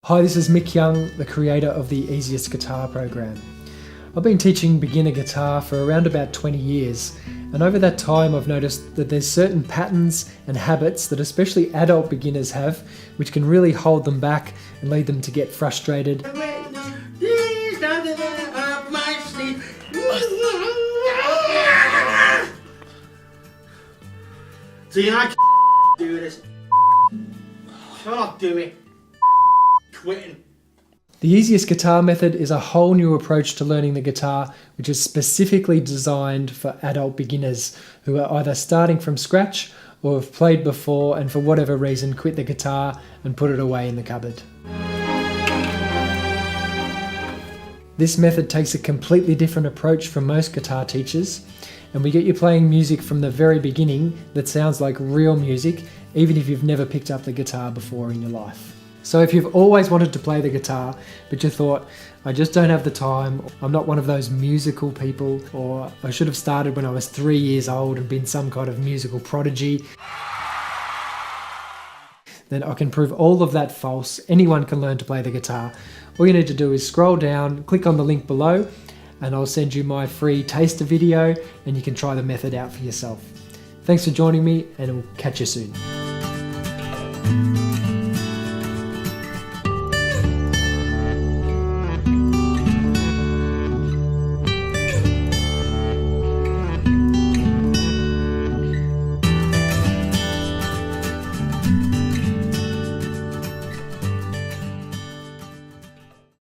Hi, this is Mick Young, the creator of the Easiest Guitar program. I've been teaching beginner guitar for around about 20 years, and over that time I've noticed that there's certain patterns and habits that especially adult beginners have, which can really hold them back and lead them to get frustrated. So you know, do this. Shut up, do it. Quitting. The Easiest Guitar method is a whole new approach to learning the guitar, which is specifically designed for adult beginners who are either starting from scratch or have played before and for whatever reason quit the guitar and put it away in the cupboard. This method takes a completely different approach from most guitar teachers, and we get you playing music from the very beginning that sounds like real music, even if you've never picked up the guitar before in your life. So if you've always wanted to play the guitar, but you thought, I just don't have the time, I'm not one of those musical people, or I should have started when I was 3 years old and been some kind of musical prodigy, then I can prove all of that false. Anyone can learn to play the guitar. All you need to do is scroll down, click on the link below, and I'll send you my free taster video and you can try the method out for yourself. Thanks for joining me, and I'll catch you soon.